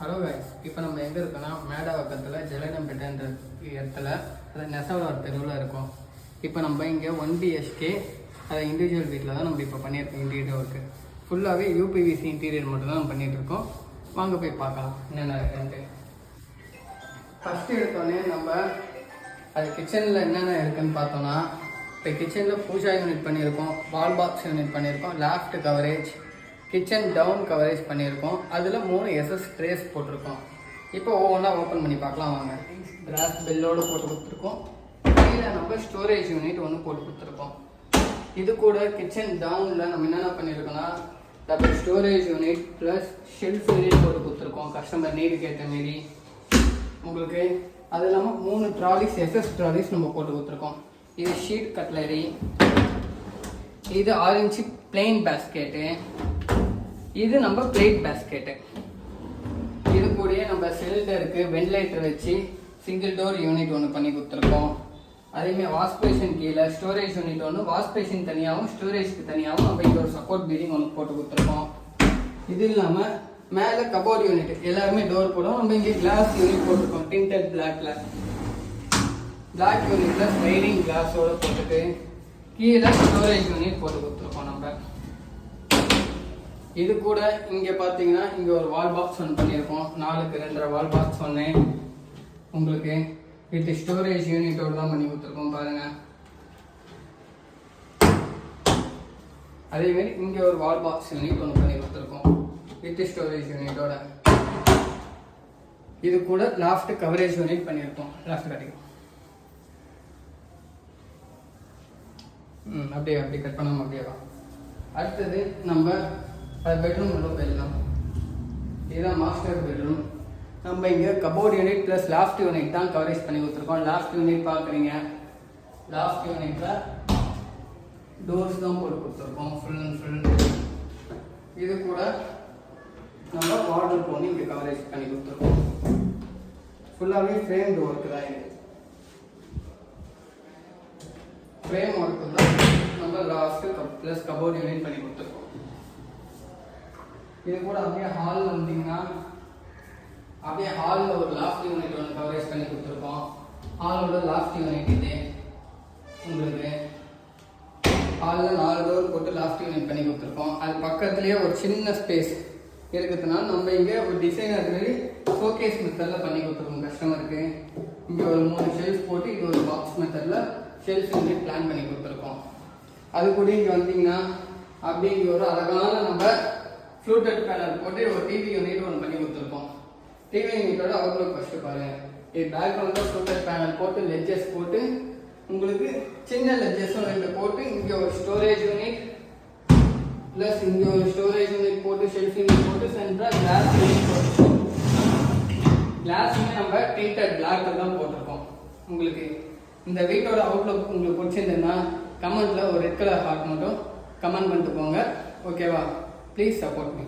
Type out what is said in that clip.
Hello guys, இப்போ நம்ம எங்கே இருக்கோன்னா மேடவாக்கத்தில் ஜலனம்பேட்டைன்ற இடத்துல அது நெசவாளர் தெருவில் இருக்கோம். இப்போ நம்ம இங்கே 1 BHK அதை இண்டிவிஜுவல் வீட்டில் தான் நம்ம இப்போ பண்ணியிருக்கோம். இன்டீரியர் ஒர்க்கு ஃபுல்லாகவே UPVC இன்டீரியர் மட்டும் தான் நம்ம பண்ணிகிட்ருக்கோம். வாங்க போய் பார்க்கலாம் என்னென்ன இருக்குன்ட்டு. ஃபஸ்ட்டு எடுத்தோடனே நம்ம அது கிச்சனில் என்னென்ன இருக்குதுன்னு பார்த்தோன்னா, இப்போ கிச்சனில் பூஜா யூனிட் பண்ணியிருக்கோம், வால் பாக்ஸ் யூனிட் பண்ணியிருக்கோம், loft coverage, kitchen down coverage பண்ணியிருக்கோம். அதில் 3 SS ட்ரேஸ் போட்டிருக்கோம். இப்போ ஒவ்வொன்றா ஓப்பன் பண்ணி பார்க்கலாம் வாங்க. கிராஸ் பெல்லோடு போட்டு கொடுத்துருக்கோம். கீழே நம்ம ஸ்டோரேஜ் யூனிட் ஒன்று போட்டு கொடுத்துருக்கோம். இது கூட கிச்சன் டவுனில் நம்ம என்னென்ன பண்ணியிருக்கோன்னா, double storage unit plus shelf unit போட்டு கொடுத்துருக்கோம். கஸ்டமர் நீடுக்கு ஏற்ற மாரி உங்களுக்கு. அது இல்லாமல் 3 ட்ராலிஸ் SS ட்ராலிஸ் நம்ம போட்டு கொடுத்துருக்கோம். இது ஷீட் கட்லரி, இது 6 இன்ச்சு பிளெயின் பேஸ்கெட்டு, இது நம்ம பிளேட் பேஸ்கெட்டு. இது கூடயே நம்ம சிலிண்டருக்கு வென்டிலேட்டர் வச்சு சிங்கிள் டோர் யூனிட் ஒன்று பண்ணி கொடுத்துருக்கோம். அதேமாதிரி வாஷ் பேஷன் கீழே ஸ்டோரேஜ் யூனிட் ஒன்று, வாஷ் பேஷன் தனியாகவும் ஸ்டோரேஜ்க்கு தனியாகவும் நம்ம இங்கே ஒரு சப்போர்ட் பீடிங் ஒன்று போட்டு கொடுத்துருக்கோம். இது இல்லாமல் மேலே கபோர்ட் யூனிட் எல்லாருமே டோர் போடும். நம்ம இங்கே கிளாஸ் யூனிட் போட்டிருக்கோம். டிண்டட் பிளாக் யூனிட்ல ஸ்லைடிங் கிளாஸோட போட்டுட்டு கீழே ஸ்டோரேஜ் யூனிட் போட்டு கொடுத்துருக்கோம் நம்ம. இது கூட இங்கே பார்த்தீங்கன்னா இங்கே ஒரு வால் பாக்ஸ் ஒன்று பண்ணியிருக்கோம். 4க்கு 2.5 வால் பாக்ஸ் ஒன்று உங்களுக்கு வித் ஸ்டோரேஜ் யூனிட்டோடு தான் பண்ணி கொடுத்துருக்கோம் பாருங்க. அதேமாரி இங்கே ஒரு வால் பாக்ஸ் யூனிட் ஒன்று பண்ணி கொடுத்துருக்கோம் வித் ஸ்டோரேஜ் யூனிட்டோட. இது கூட லாஃப்ட் கவரேஜ் யூனிட் பண்ணியிருக்கோம். லாஃப்ட் கட்டிக்கும் அப்படியே கட் பண்ணாமல் அப்படியே வா. அடுத்தது நம்ம பெட்ரூம் உள்ள போயிடலாம். இதுதான் மாஸ்டர் பெட்ரூம். நம்ம இங்கே cupboard unit plus loft unit தான் கவரேஜ் பண்ணி கொடுத்துருக்கோம். லாஃப்ட் யூனிட் பார்க்குறீங்க, லாஃப்ட் யூனிட்டில் டோர்ஸ் தான் போட்டு கொடுத்துருக்கோம் ஃபுல் அண்ட் ஃபுல். இது கூட நம்ம வார்ட்ரோப் பண்ணி இங்கே கவரேஜ் பண்ணி கொடுத்துருக்கோம். ஃபுல்லாகவே ஃப்ரேம் ஒர்க்கு தான். இது ஃப்ரேம் ஒர்க்கு தான் நம்ம லாஸ்ட்டு ப்ளஸ் கபோர்ட் யூனிட் பண்ணி கொடுத்துருக்கோம். இது கூட அப்படியே ஹாலில் வந்தீங்கன்னா அப்படியே ஹாலில் ஒரு லாஃப்ட் யூனிட் ஒன்று கவரேஜ் பண்ணி கொடுத்துருக்கோம். ஹாலோட லாஃப்ட் யூனிட் இது உங்களுக்கு. ஹாலில் 4 டோர் போட்டு லாஃப்ட் யூனிட் பண்ணி கொடுத்துருக்கோம். அது பக்கத்துலேயே ஒரு சின்ன ஸ்பேஸ் இருக்கிறதுனால நம்ம இங்கே ஒரு டிசைனர் ஷோகேஸ் மெத்தடில் பண்ணி கொடுத்துருக்கோம் கஸ்டமருக்கு. இங்கே ஒரு 3 ஷெல்ஃப் போட்டு இது ஒரு பாக்ஸ் மெத்தடில் ஷெல்ஃப் யூனிட் பிளான் பண்ணி கொடுத்துருக்கோம். அது கூட இங்கே வந்தீங்கன்னா அப்படியே இங்கே ஒரு அழகான நம்ம ஃப்ளூட்டட் பேனல் போட்டு ஒரு டிவி யூனிட் ஒன்று பண்ணி கொடுத்துருக்கோம். டிவி யூனிட்டோட அவுட்லுக் ஃபஸ்ட்டு பாருங்கள். இது பேக்ரவுண்டில் ஃப்ளூட்டட் பேனல் போட்டு லெட்ஜஸ் போட்டு உங்களுக்கு சின்ன லெட்ஜஸும் 2 போட்டு இங்கே ஒரு ஸ்டோரேஜ் யூனிட் ப்ளஸ் இங்கே ஒரு ஸ்டோரேஜ் யூனிட் போட்டு ஷெல்ஃப் யூனிட் போட்டு சென்டராக கிளாஸ் யூனிட் போட்டு கிளாஸுமே நம்ம டிண்டட் பிளாக்கில் தான் போட்டிருக்கோம். உங்களுக்கு இந்த வீட்டோட அவுட்லுக் உங்களுக்கு பிடிச்சிருந்ததுன்னா கமெண்ட்டில் ஒரு ரெட் கலர் ஹார்ட் மட்டும் கமெண்ட் பண்ணிட்டு போங்க. ஓகேவா? Please support me.